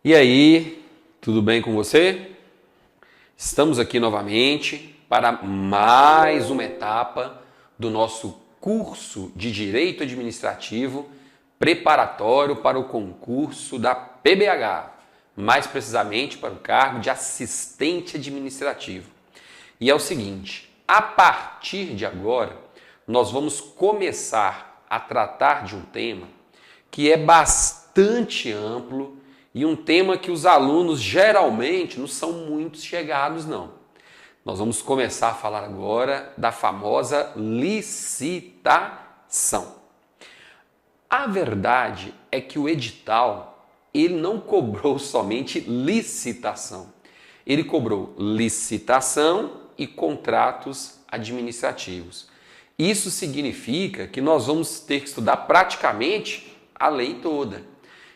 E aí, tudo bem com você? Estamos aqui novamente para mais uma etapa do nosso curso de Direito Administrativo preparatório para o concurso da PBH, mais precisamente para o cargo de assistente administrativo. E é o seguinte, a partir de agora, nós vamos começar a tratar de um tema que é bastante amplo e um tema que os alunos geralmente não são muito chegados, não. Nós vamos começar a falar agora da famosa licitação. A verdade é que o edital, ele não cobrou somente licitação. Ele cobrou licitação e contratos administrativos. Isso significa que nós vamos ter que estudar praticamente a lei toda.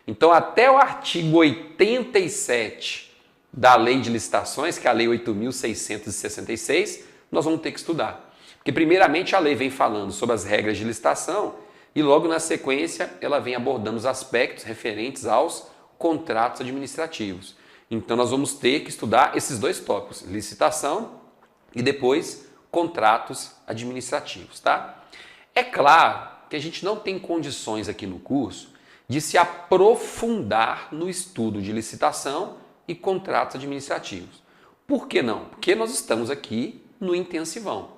Então, até o artigo 87 da Lei de Licitações, que é a Lei 8.666, nós vamos ter que estudar. Porque, primeiramente, a lei vem falando sobre as regras de licitação e, logo na sequência, ela vem abordando os aspectos referentes aos contratos administrativos. Então, nós vamos ter que estudar esses dois tópicos, licitação e depois contratos administrativos, tá? É claro que a gente não tem condições aqui no curso de se aprofundar no estudo de licitação e contratos administrativos. Por que não? Porque nós estamos aqui no intensivão.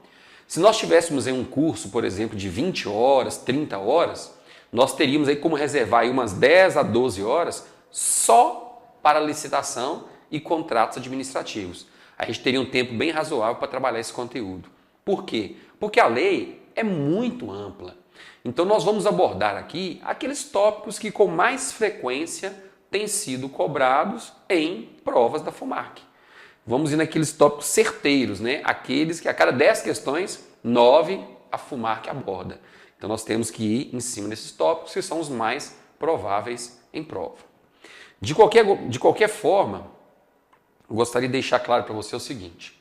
Se nós tivéssemos em um curso, por exemplo, de 20 horas, 30 horas, nós teríamos aí como reservar aí umas 10 a 12 horas só para licitação e contratos administrativos. A gente teria um tempo bem razoável para trabalhar esse conteúdo. Por quê? Porque a lei é muito ampla. Então nós vamos abordar aqui aqueles tópicos que com mais frequência têm sido cobrados em provas da FUMARC. Vamos ir naqueles tópicos certeiros, né? Aqueles que a cada 10 questões, 9 a FUMARC aborda. Então nós temos que ir em cima desses tópicos que são os mais prováveis em prova. De qualquer forma, eu gostaria de deixar claro para você o seguinte.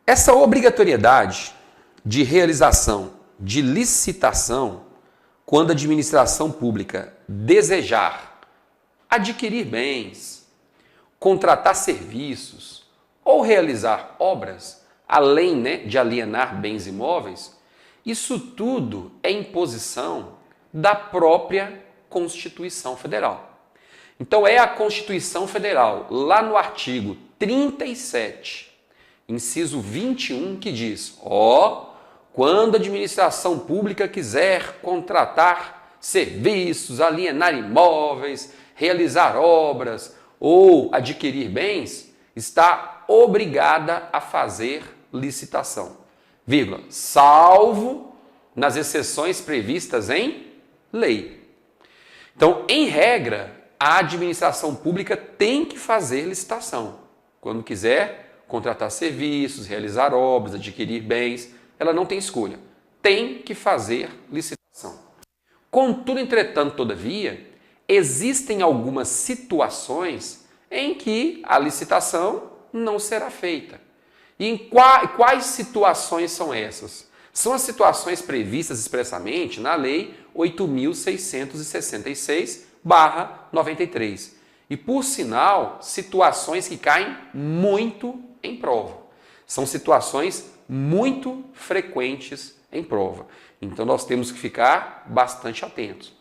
Essa obrigatoriedade de realização de licitação, quando a administração pública desejar adquirir bens, contratar serviços ou realizar obras, além de alienar bens imóveis, isso tudo é imposição da própria Constituição Federal. Então é a Constituição Federal, lá no artigo 37, inciso 21, que diz, quando a administração pública quiser contratar serviços, alienar imóveis, realizar obras ou adquirir bens, está obrigada a fazer licitação, salvo nas exceções previstas em lei. Então, em regra, a administração pública tem que fazer licitação. Quando quiser contratar serviços, realizar obras, adquirir bens, ela não tem escolha. Tem que fazer licitação. Contudo, entretanto, todavia, existem algumas situações em que a licitação não será feita. E em quais situações são essas? São as situações previstas expressamente na Lei 8.666/93. E, por sinal, situações que caem muito em prova. São situações muito frequentes em prova. Então, nós temos que ficar bastante atentos.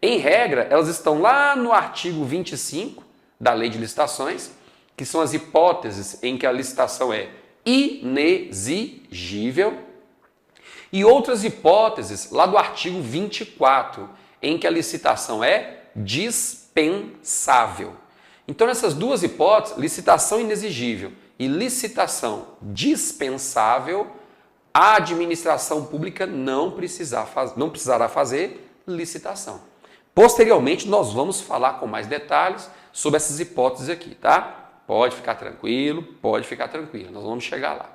Em regra, elas estão lá no artigo 25 da Lei de Licitações, que são as hipóteses em que a licitação é inexigível, e outras hipóteses lá do artigo 24, em que a licitação é dispensável. Então, nessas duas hipóteses, licitação inexigível e licitação dispensável, a administração pública não precisará fazer licitação. Posteriormente, nós vamos falar com mais detalhes sobre essas hipóteses aqui, tá? Pode ficar tranquilo, nós vamos chegar lá.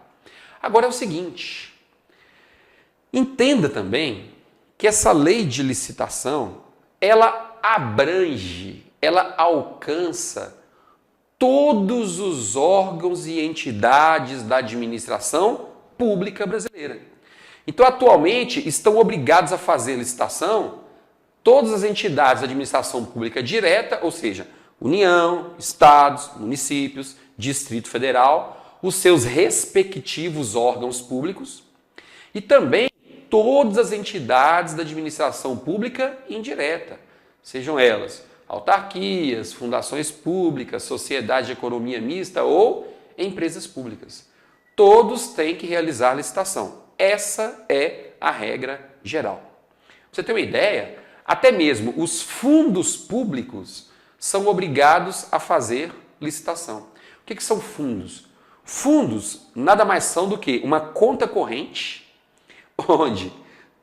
Agora é o seguinte, entenda também que essa lei de licitação, ela abrange, ela alcança todos os órgãos e entidades da administração pública brasileira. Então, atualmente, estão obrigados a fazer licitação todas as entidades da administração pública direta, ou seja, União, estados, municípios, Distrito Federal, os seus respectivos órgãos públicos e também todas as entidades da administração pública indireta, sejam elas autarquias, fundações públicas, sociedade de economia mista ou empresas públicas. Todos têm que realizar licitação. Essa é a regra geral. Pra você ter uma ideia, até mesmo os fundos públicos são obrigados a fazer licitação. O que são fundos? Fundos nada mais são do que uma conta corrente onde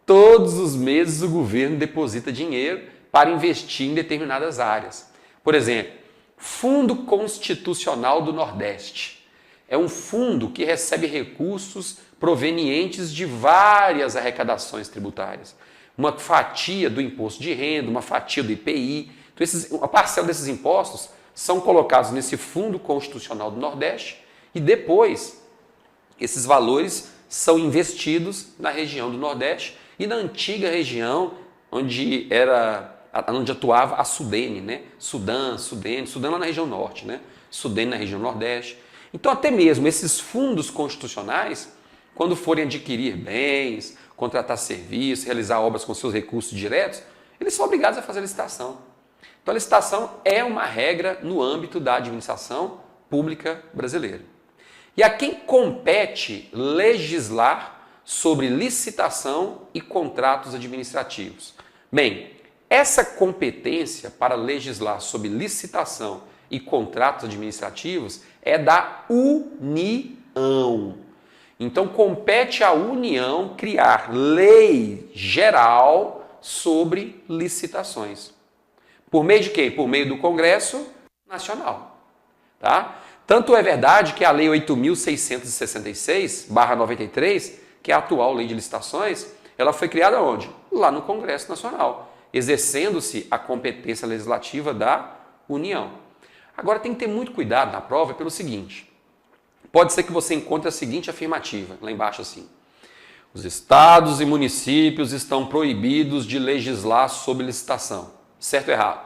todos os meses o governo deposita dinheiro para investir em determinadas áreas. Por exemplo, Fundo Constitucional do Nordeste. É um fundo que recebe recursos provenientes de várias arrecadações tributárias. Uma fatia do imposto de renda, uma fatia do IPI. Então, uma parcela desses impostos são colocados nesse Fundo Constitucional do Nordeste e depois esses valores são investidos na região do Nordeste e na antiga região onde atuava a Sudene, né? Sudene lá na região norte, né? Sudene na região nordeste. Então até mesmo esses fundos constitucionais, quando forem adquirir bens, contratar serviços, realizar obras com seus recursos diretos, eles são obrigados a fazer licitação. Então a licitação é uma regra no âmbito da administração pública brasileira. E a quem compete legislar sobre licitação e contratos administrativos? Bem, essa competência para legislar sobre licitação e contratos administrativos é da União. Então, compete à União criar lei geral sobre licitações. Por meio de quem? Por meio do Congresso Nacional. Tá? Tanto é verdade que a Lei 8.666/93, que é a atual lei de licitações, ela foi criada onde? Lá no Congresso Nacional, exercendo-se a competência legislativa da União. Agora tem que ter muito cuidado na prova pelo seguinte, pode ser que você encontre a seguinte afirmativa, lá embaixo assim, os estados e municípios estão proibidos de legislar sobre licitação. Certo ou errado?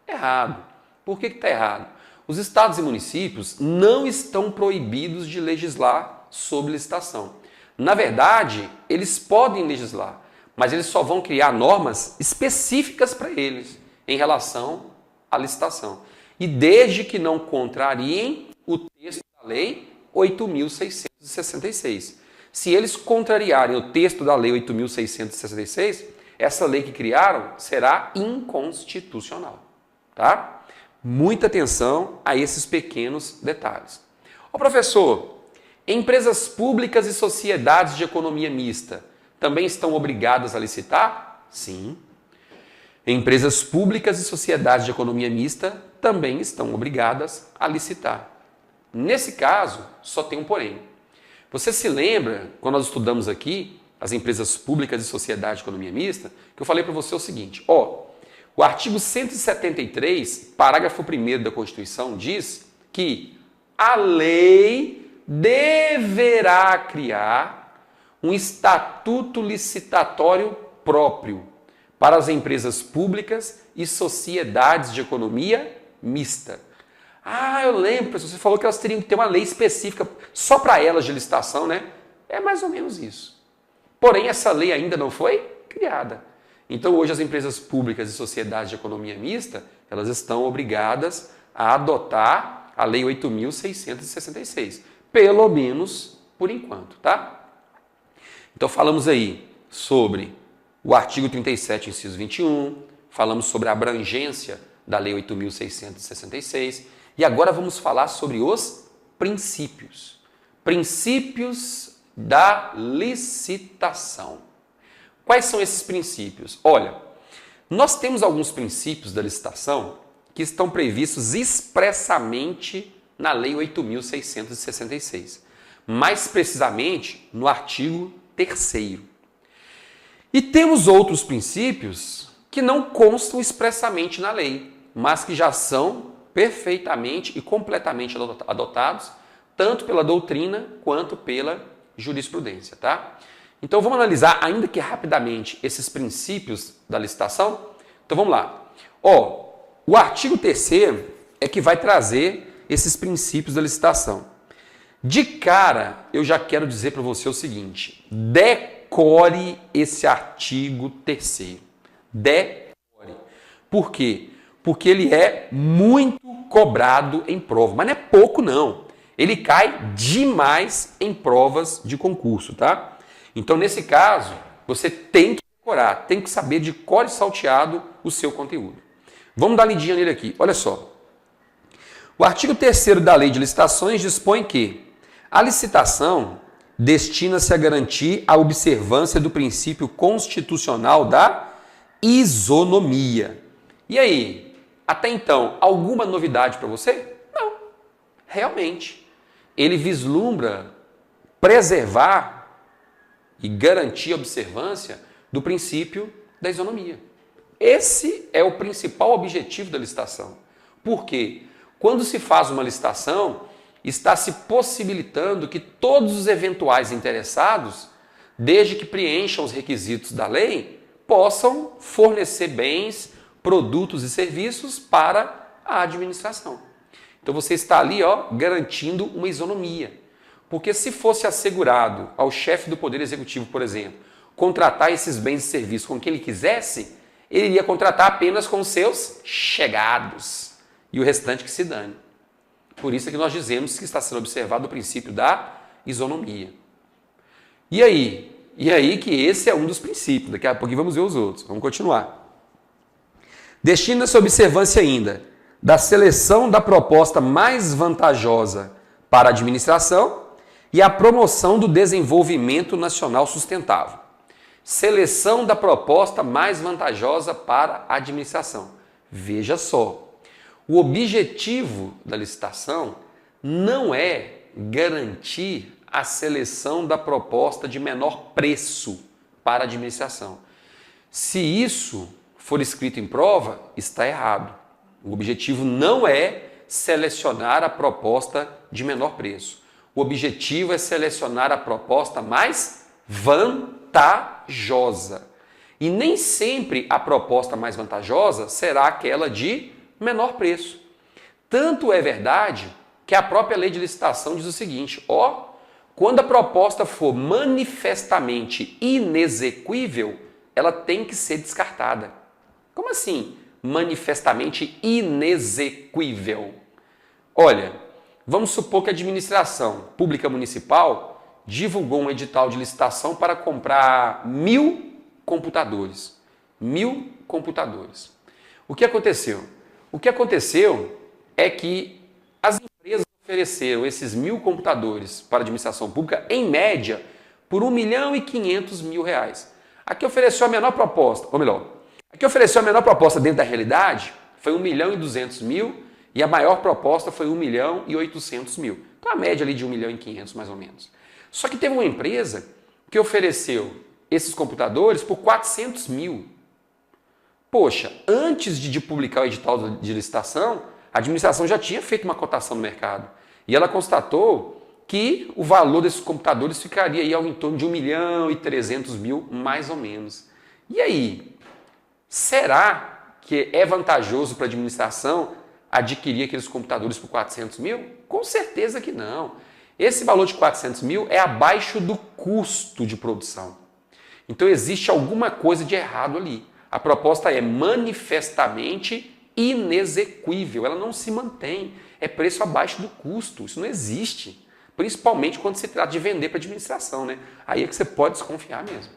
Errado. Por que está errado? Os estados e municípios não estão proibidos de legislar sobre licitação. Na verdade, eles podem legislar, mas eles só vão criar normas específicas para eles em relação à licitação. E desde que não contrariem o texto da Lei 8.666. Se eles contrariarem o texto da Lei 8.666, essa lei que criaram será inconstitucional. Tá? Muita atenção a esses pequenos detalhes. Ô professor, empresas públicas e sociedades de economia mista também estão obrigadas a licitar? Sim. Empresas públicas e sociedades de economia mista também estão obrigadas a licitar. Nesse caso, só tem um porém. Você se lembra, quando nós estudamos aqui as empresas públicas e sociedades de economia mista, que eu falei para você o seguinte, o artigo 173, parágrafo 1º da Constituição diz que a lei deverá criar um estatuto licitatório próprio para as empresas públicas e sociedades de economia mista. Ah, eu lembro, você falou que elas teriam que ter uma lei específica só para elas de licitação, né? É mais ou menos isso. Porém, essa lei ainda não foi criada. Então, hoje as empresas públicas e sociedades de economia mista, elas estão obrigadas a adotar a Lei 8.666, pelo menos por enquanto, tá? Então, falamos aí sobre o artigo 37, inciso 21, falamos sobre a abrangência da Lei 8.666 e agora vamos falar sobre os princípios. Princípios da licitação. Quais são esses princípios? Olha, nós temos alguns princípios da licitação que estão previstos expressamente na Lei 8.666, mais precisamente no artigo 3º. E temos outros princípios que não constam expressamente na lei, mas que já são perfeitamente e completamente adotados, tanto pela doutrina quanto pela jurisprudência, tá? Então vamos analisar, ainda que rapidamente, esses princípios da licitação. Então vamos lá. Ó, o artigo 3º é que vai trazer esses princípios da licitação. De cara, eu já quero dizer para você o seguinte: decore esse artigo 3º. Decore. Por quê? Porque ele é muito cobrado em prova, mas não é pouco não. Ele cai demais em provas de concurso, tá? Então, nesse caso, você tem que decorar, tem que saber de cor e salteado o seu conteúdo. Vamos dar lidinha nele aqui. Olha só. O artigo 3º da Lei de Licitações dispõe que a licitação destina-se a garantir a observância do princípio constitucional da isonomia. E aí, até então, alguma novidade para você? Não. Realmente, ele vislumbra preservar e garantir a observância do princípio da isonomia. Esse é o principal objetivo da licitação. Por quê? Quando se faz uma licitação, está se possibilitando que todos os eventuais interessados, desde que preencham os requisitos da lei, possam fornecer bens, produtos e serviços para a administração. Então você está ali, garantindo uma isonomia. Porque se fosse assegurado ao chefe do Poder Executivo, por exemplo, contratar esses bens e serviços com quem ele quisesse, ele iria contratar apenas com os seus chegados. E o restante que se dane. Por isso é que nós dizemos que está sendo observado o princípio da isonomia. E aí? E aí que esse é um dos princípios. Daqui a pouco vamos ver os outros. Vamos continuar. Destina-se a observância ainda da seleção da proposta mais vantajosa para a administração e a promoção do desenvolvimento nacional sustentável. Seleção da proposta mais vantajosa para a administração. Veja só. O objetivo da licitação não é garantir a seleção da proposta de menor preço para a administração. Se isso for escrito em prova, está errado. O objetivo não é selecionar a proposta de menor preço. O objetivo é selecionar a proposta mais vantajosa. E nem sempre a proposta mais vantajosa será aquela de menor preço. Tanto é verdade que a própria lei de licitação diz o seguinte, quando a proposta for manifestamente inexequível, ela tem que ser descartada. Como assim, manifestamente inexequível? Olha, vamos supor que a administração pública municipal divulgou um edital de licitação para comprar 1.000 computadores. 1.000 computadores. O que aconteceu? O que aconteceu é que as empresas ofereceram esses 1.000 computadores para a administração pública, em média, por R$1.500.000. A que ofereceu a menor proposta, ou melhor, a que ofereceu a menor proposta dentro da realidade foi R$1.200.000 e a maior proposta foi R$1.800.000. Então a média ali de R$1.500.000 mais ou menos. Só que teve uma empresa que ofereceu esses computadores por R$400.000. Poxa, antes de publicar o edital de licitação, a administração já tinha feito uma cotação no mercado. E ela constatou que o valor desses computadores ficaria aí ao em torno de R$1.300.000, mais ou menos. E aí, será que é vantajoso para a administração adquirir aqueles computadores por R$400.000? Com certeza que não. Esse valor de R$400.000 é abaixo do custo de produção. Então existe alguma coisa de errado ali. A proposta é manifestamente inexequível, ela não se mantém, é preço abaixo do custo, isso não existe, principalmente quando se trata de vender para a administração, né? Aí é que você pode desconfiar mesmo,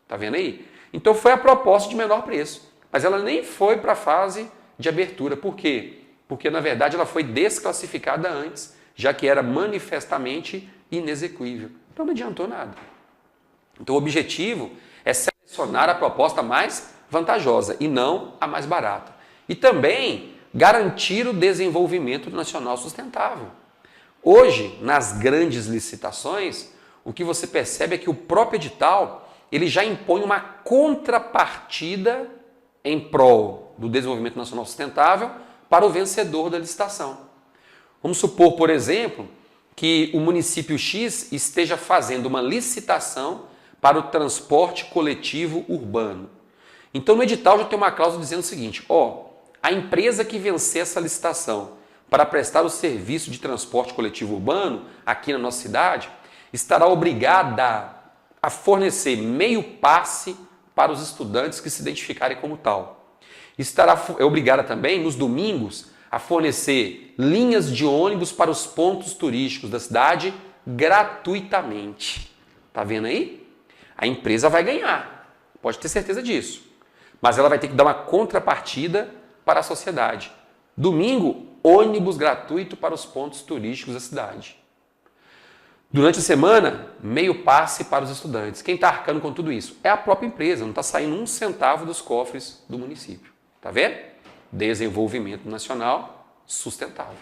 tá vendo aí? Então foi a proposta de menor preço, mas ela nem foi para a fase de abertura, por quê? Porque na verdade ela foi desclassificada antes, já que era manifestamente inexequível, então não adiantou nada. Então o objetivo é selecionar a proposta mais vantajosa e não a mais barata. E também garantir o desenvolvimento nacional sustentável. Hoje, nas grandes licitações, o que você percebe é que o próprio edital ele já impõe uma contrapartida em prol do desenvolvimento nacional sustentável para o vencedor da licitação. Vamos supor, por exemplo, que o município X esteja fazendo uma licitação para o transporte coletivo urbano. Então no edital já tem uma cláusula dizendo o seguinte, a empresa que vencer essa licitação para prestar o serviço de transporte coletivo urbano aqui na nossa cidade, estará obrigada a fornecer meio passe para os estudantes que se identificarem como tal. Estará obrigada também, nos domingos, a fornecer linhas de ônibus para os pontos turísticos da cidade gratuitamente. Tá vendo aí? A empresa vai ganhar, pode ter certeza disso. Mas ela vai ter que dar uma contrapartida para a sociedade. Domingo, ônibus gratuito para os pontos turísticos da cidade. Durante a semana, meio passe para os estudantes. Quem está arcando com tudo isso? É a própria empresa, não está saindo um centavo dos cofres do município. Tá vendo? Desenvolvimento nacional sustentável.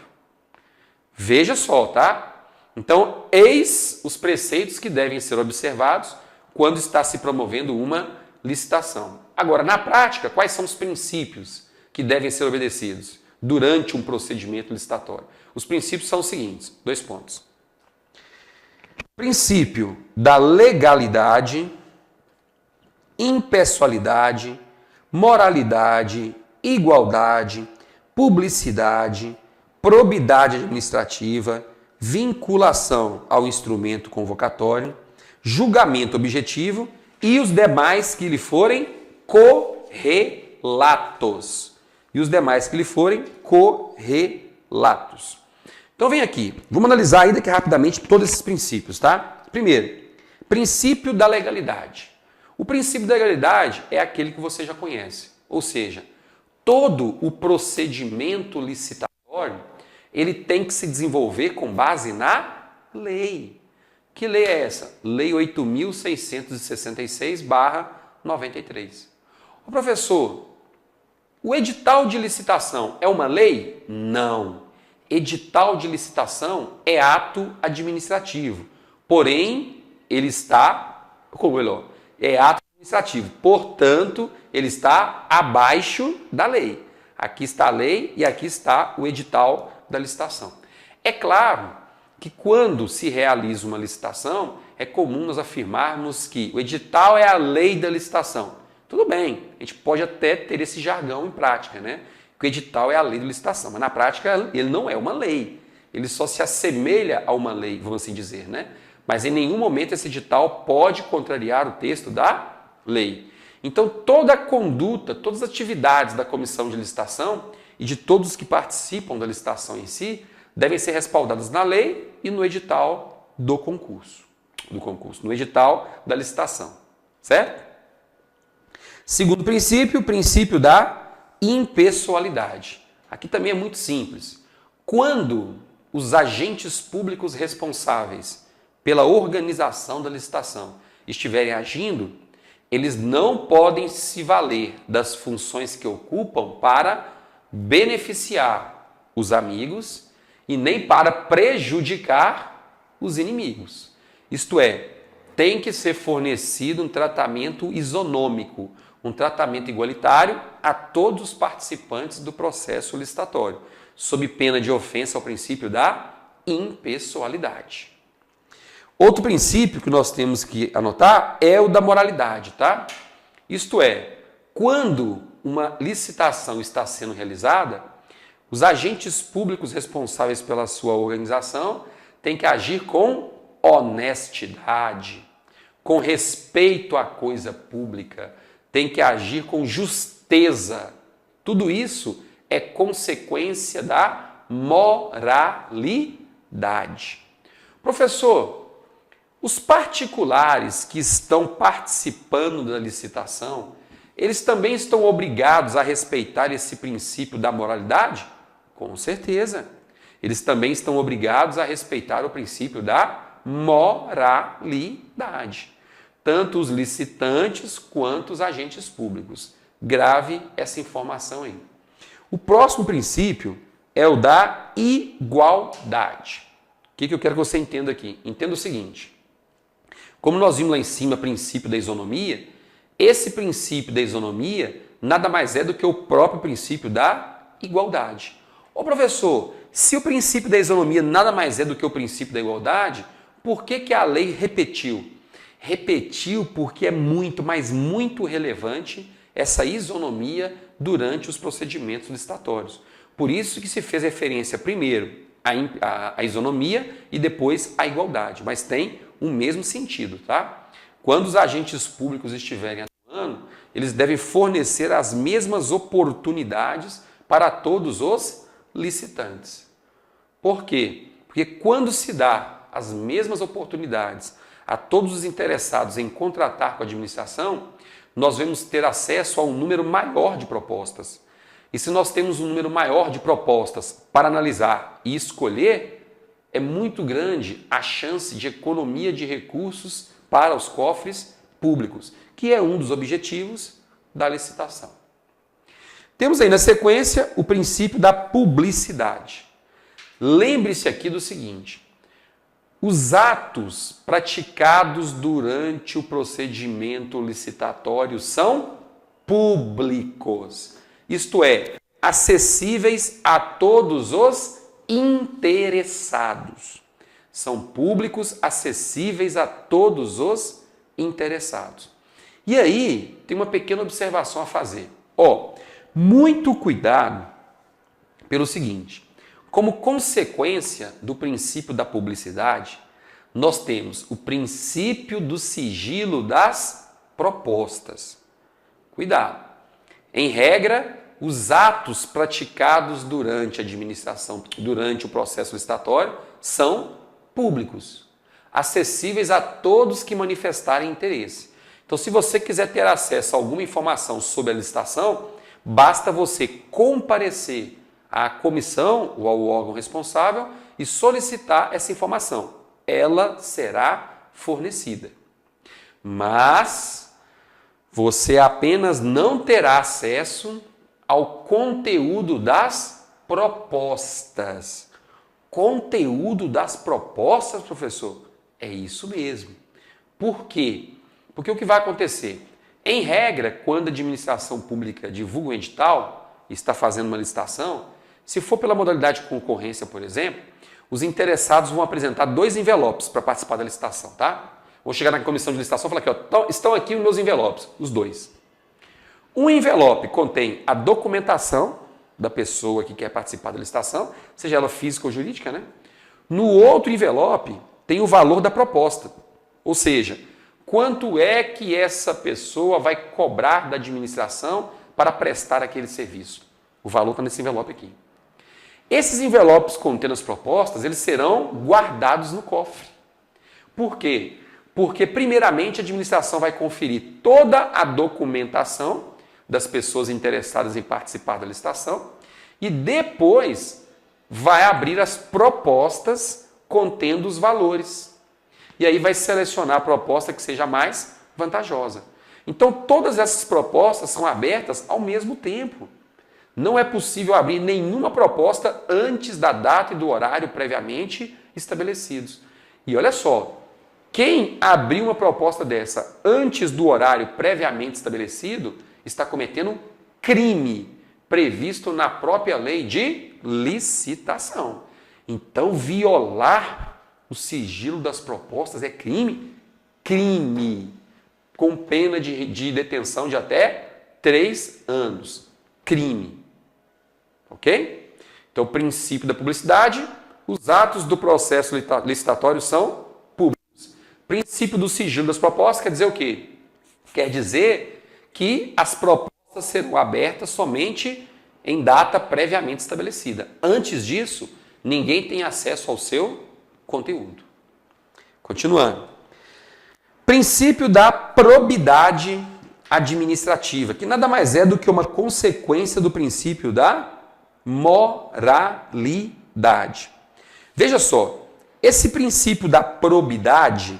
Veja só, tá? Então, eis os preceitos que devem ser observados quando está se promovendo uma licitação. Agora, na prática, quais são os princípios que devem ser obedecidos durante um procedimento licitatório? Os princípios são os seguintes, 2 pontos. Princípio da legalidade, impessoalidade, moralidade, igualdade, publicidade, probidade administrativa, vinculação ao instrumento convocatório, julgamento objetivo e os demais que lhe forem correlatos. Então vem aqui, vamos analisar ainda que rapidamente todos esses princípios, tá? Primeiro, princípio da legalidade. O princípio da legalidade é aquele que você já conhece, ou seja, todo o procedimento licitatório, ele tem que se desenvolver com base na lei. Que lei é essa? Lei 8.666/93. Ô professor, o edital de licitação é uma lei? Não. Edital de licitação é ato administrativo, porém, ele está, é ato administrativo, portanto, ele está abaixo da lei. Aqui está a lei e aqui está o edital da licitação. É claro que quando se realiza uma licitação, é comum nós afirmarmos que o edital é a lei da licitação. Tudo bem, a gente pode até ter esse jargão em prática, né? Que o edital é a lei da licitação, mas na prática ele não é uma lei. Ele só se assemelha a uma lei, vamos assim dizer, né? Mas em nenhum momento esse edital pode contrariar o texto da lei. Então toda a conduta, todas as atividades da comissão de licitação e de todos os que participam da licitação em si devem ser respaldadas na lei e no edital do concurso, no edital da licitação, certo? Segundo princípio, o princípio da impessoalidade. Aqui também é muito simples. Quando os agentes públicos responsáveis pela organização da licitação estiverem agindo, eles não podem se valer das funções que ocupam para beneficiar os amigos e nem para prejudicar os inimigos. Isto é, tem que ser fornecido um tratamento isonômico, um tratamento igualitário a todos os participantes do processo licitatório, sob pena de ofensa ao princípio da impessoalidade. Outro princípio que nós temos que anotar é o da moralidade, tá? Isto é, quando uma licitação está sendo realizada, os agentes públicos responsáveis pela sua organização têm que agir com honestidade, com respeito à coisa pública, tem que agir com justeza. Tudo isso é consequência da moralidade. Professor, os particulares que estão participando da licitação, eles também estão obrigados a respeitar esse princípio da moralidade? Com certeza. Eles também estão obrigados a respeitar o princípio da moralidade. Tanto os licitantes quanto os agentes públicos. Grave essa informação aí. O próximo princípio é o da igualdade. O que eu quero que você entenda aqui? Entenda o seguinte. Como nós vimos lá em cima, princípio da isonomia, esse princípio da isonomia nada mais é do que o próprio princípio da igualdade. Ô professor, se o princípio da isonomia nada mais é do que o princípio da igualdade, por que a lei repetiu? Repetiu porque é muito, mas muito relevante essa isonomia durante os procedimentos licitatórios. Por isso que se fez referência primeiro à isonomia e depois à igualdade, mas tem o mesmo sentido, tá? Quando os agentes públicos estiverem atuando, eles devem fornecer as mesmas oportunidades para todos os licitantes. Por quê? Porque quando se dá as mesmas oportunidades a todos os interessados em contratar com a administração, nós vamos ter acesso a um número maior de propostas. E se nós temos um número maior de propostas para analisar e escolher, é muito grande a chance de economia de recursos para os cofres públicos, que é um dos objetivos da licitação. Temos aí na sequência o princípio da publicidade. Lembre-se aqui do seguinte: os atos praticados durante o procedimento licitatório são públicos, isto é, acessíveis a todos os interessados. São públicos, acessíveis a todos os interessados. E aí, tem uma pequena observação a fazer. Muito cuidado pelo seguinte: como consequência do princípio da publicidade, nós temos o princípio do sigilo das propostas. Cuidado! Em regra, os atos praticados durante a administração, durante o processo licitatório, são públicos, acessíveis a todos que manifestarem interesse. Então, se você quiser ter acesso a alguma informação sobre a licitação, basta você comparecer à comissão ou ao órgão responsável e solicitar essa informação. Ela será fornecida. Mas você apenas não terá acesso ao conteúdo das propostas. Conteúdo das propostas, professor? É isso mesmo. Por quê? Porque o que vai acontecer? Em regra, quando a administração pública divulga um edital e está fazendo uma licitação, se for pela modalidade de concorrência, por exemplo, os interessados vão apresentar 2 envelopes para participar da licitação, tá? Vou chegar na comissão de licitação e falar aqui, estão aqui os meus envelopes, os 2. Um envelope contém a documentação da pessoa que quer participar da licitação, seja ela física ou jurídica, né? No outro envelope tem o valor da proposta, ou seja, quanto é que essa pessoa vai cobrar da administração para prestar aquele serviço. O valor está nesse envelope aqui. Esses envelopes contendo as propostas, eles serão guardados no cofre. Por quê? Porque, primeiramente, a administração vai conferir toda a documentação das pessoas interessadas em participar da licitação e depois vai abrir as propostas contendo os valores. E aí vai selecionar a proposta que seja mais vantajosa. Então, todas essas propostas são abertas ao mesmo tempo. Não é possível abrir nenhuma proposta antes da data e do horário previamente estabelecidos. E olha só, quem abrir uma proposta dessa antes do horário previamente estabelecido está cometendo crime previsto na própria lei de licitação. Então, violar o sigilo das propostas é crime? Crime. Com pena de detenção de até 3 anos. Crime. Ok? Então, o princípio da publicidade, os atos do processo licitatório são públicos. Princípio do sigilo das propostas quer dizer o quê? Quer dizer que as propostas serão abertas somente em data previamente estabelecida. Antes disso, ninguém tem acesso ao seu conteúdo. Continuando. Princípio da probidade administrativa, que nada mais é do que uma consequência do princípio da moralidade. Veja só, esse princípio da probidade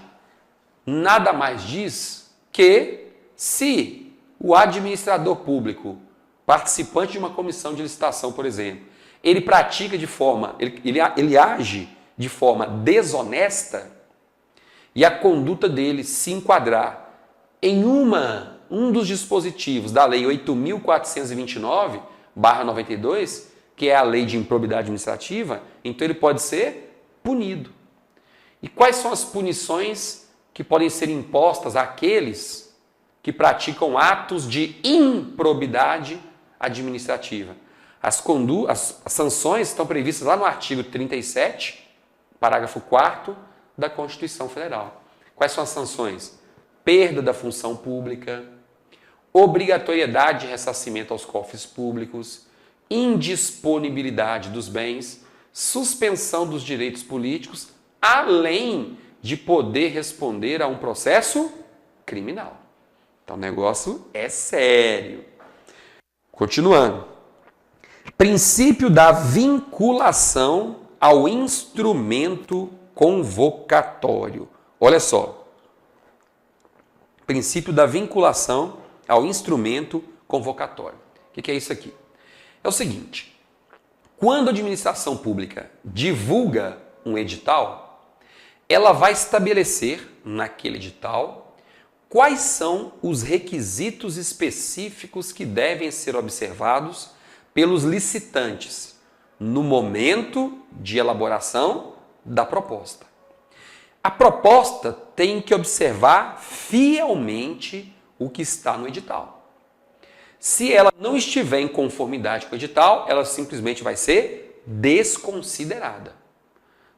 nada mais diz que se o administrador público, participante de uma comissão de licitação, por exemplo, ele pratica de forma, ele age de forma desonesta e a conduta dele se enquadrar em um dos dispositivos da Lei 8.429/92, que é a Lei de Improbidade Administrativa, então ele pode ser punido. E quais são as punições que podem ser impostas àqueles que praticam atos de improbidade administrativa. As sanções estão previstas lá no artigo 37, parágrafo 4º da Constituição Federal. Quais são as sanções? Perda da função pública, obrigatoriedade de ressarcimento aos cofres públicos, indisponibilidade dos bens, suspensão dos direitos políticos, além de poder responder a um processo criminal. Então o negócio é sério. Continuando. Princípio da vinculação ao instrumento convocatório. Olha só. Princípio da vinculação ao instrumento convocatório. O que é isso aqui? É o seguinte. Quando a administração pública divulga um edital, ela vai estabelecer naquele edital quais são os requisitos específicos que devem ser observados pelos licitantes no momento de elaboração da proposta. A proposta tem que observar fielmente o que está no edital. Se ela não estiver em conformidade com o edital, ela simplesmente vai ser desconsiderada.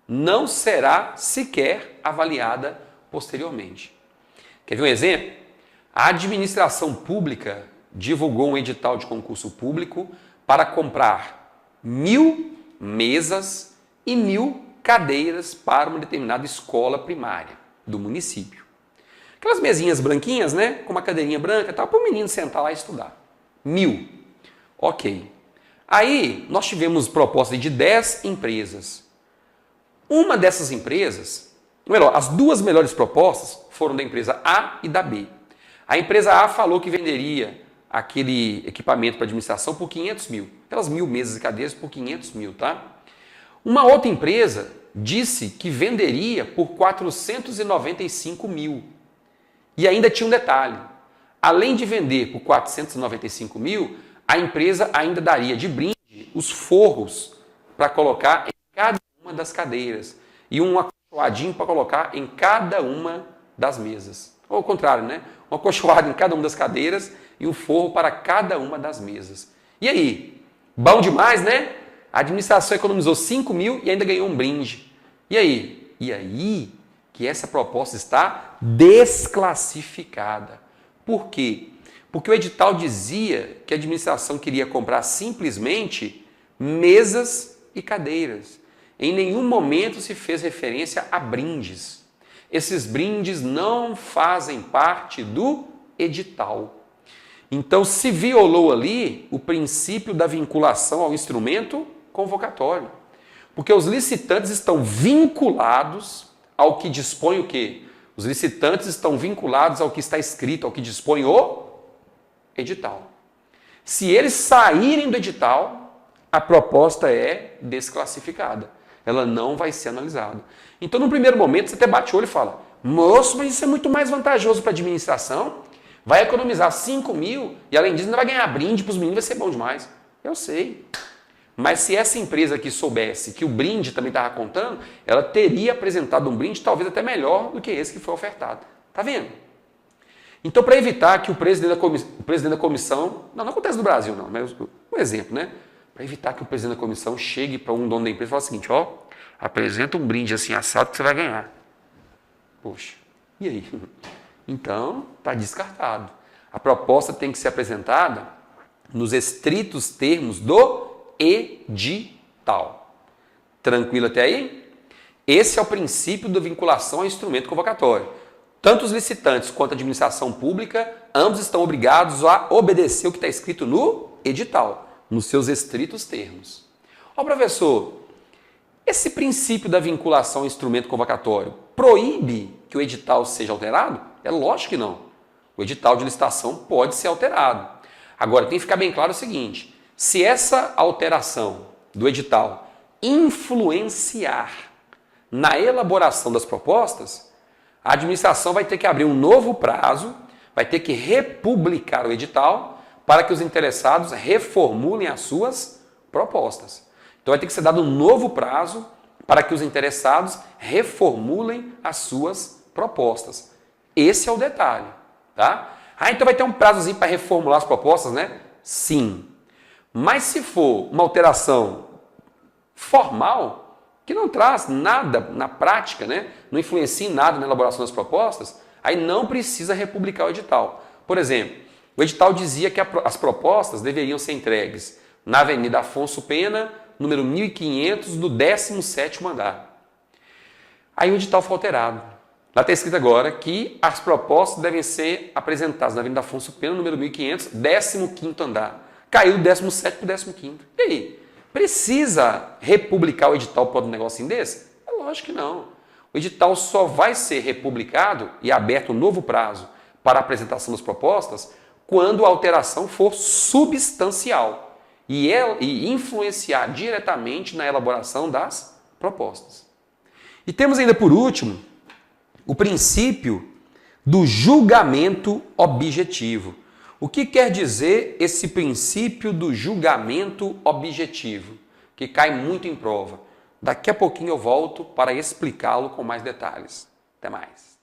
Não será sequer avaliada posteriormente. Quer ver um exemplo? A administração pública divulgou um edital de concurso público para comprar 1.000 mesas e 1.000 cadeiras para uma determinada escola primária do município. Aquelas mesinhas branquinhas, né? Com uma cadeirinha branca, tal, para o menino sentar lá e estudar. 1.000. Ok. Aí, nós tivemos propostas de 10 empresas. Uma dessas empresas, melhor, as duas melhores propostas foram da empresa A e da B. A empresa A falou que venderia aquele equipamento para administração por 500 mil. Aquelas 1.000 mesas e cadeiras por 500 mil, tá? Uma outra empresa disse que venderia por 495 mil. E ainda tinha um detalhe. Além de vender por 495 mil, a empresa ainda daria de brinde os forros para colocar em cada uma das cadeiras e um acolchoadinho para colocar em cada uma das mesas. Ou ao contrário, né? Um acolchoado em cada uma das cadeiras e um forro para cada uma das mesas. E aí? Bom demais, né? A administração economizou 5 mil e ainda ganhou um brinde. E aí? E aí que essa proposta está desclassificada. Por quê? Porque o edital dizia que a administração queria comprar simplesmente mesas e cadeiras. Em nenhum momento se fez referência a brindes. Esses brindes não fazem parte do edital. Então se violou ali o princípio da vinculação ao instrumento convocatório. Porque os licitantes estão vinculados ao que dispõe o quê? Os licitantes estão vinculados ao que está escrito, ao que dispõe o edital. Se eles saírem do edital, a proposta é desclassificada. Ela não vai ser analisada. Então, no primeiro momento, você até bate o olho e fala: moço, mas isso é muito mais vantajoso para a administração. Vai economizar 5 mil e, além disso, ainda vai ganhar brinde para os meninos, vai ser bom demais. Eu sei. Mas se essa empresa aqui soubesse que o brinde também estava contando, ela teria apresentado um brinde talvez até melhor do que esse que foi ofertado. Tá vendo? Então, para evitar que o presidente da comissão... Não acontece no Brasil, não, mas um exemplo, né? Para evitar que o presidente da comissão chegue para um dono da empresa e fale o seguinte: ó, apresenta um brinde assim assado que você vai ganhar. Poxa, e aí? Então, está descartado. A proposta tem que ser apresentada nos estritos termos do edital. Tranquilo até aí? Esse é o princípio da vinculação ao instrumento convocatório. Tanto os licitantes quanto a administração pública, ambos estão obrigados a obedecer o que está escrito no edital, nos seus estritos termos. Ó, professor, esse princípio da vinculação ao instrumento convocatório proíbe que o edital seja alterado? É lógico que não. O edital de licitação pode ser alterado. Agora, tem que ficar bem claro o seguinte: se essa alteração do edital influenciar na elaboração das propostas, a administração vai ter que abrir um novo prazo, vai ter que republicar o edital para que os interessados reformulem as suas propostas. Então vai ter que ser dado um novo prazo para que os interessados reformulem as suas propostas. Esse é o detalhe, tá? Ah, então vai ter um prazozinho para reformular as propostas, né? Sim. Mas se for uma alteração formal, que não traz nada na prática, né? Não influencia em nada na elaboração das propostas, aí não precisa republicar o edital. Por exemplo, o edital dizia que as propostas deveriam ser entregues na Avenida Afonso Pena, número 1500, no 17º andar. Aí o edital foi alterado. Lá está escrito agora que as propostas devem ser apresentadas na Avenida Afonso Pena, número 1500, 15º andar. Caiu do 17º para o 15º. E aí? Precisa republicar o edital por um negocinho desse? É lógico que não. O edital só vai ser republicado e aberto um novo prazo para a apresentação das propostas quando a alteração for substancial e influenciar diretamente na elaboração das propostas. E temos ainda por último o princípio do julgamento objetivo. O que quer dizer esse princípio do julgamento objetivo, que cai muito em prova? Daqui a pouquinho eu volto para explicá-lo com mais detalhes. Até mais.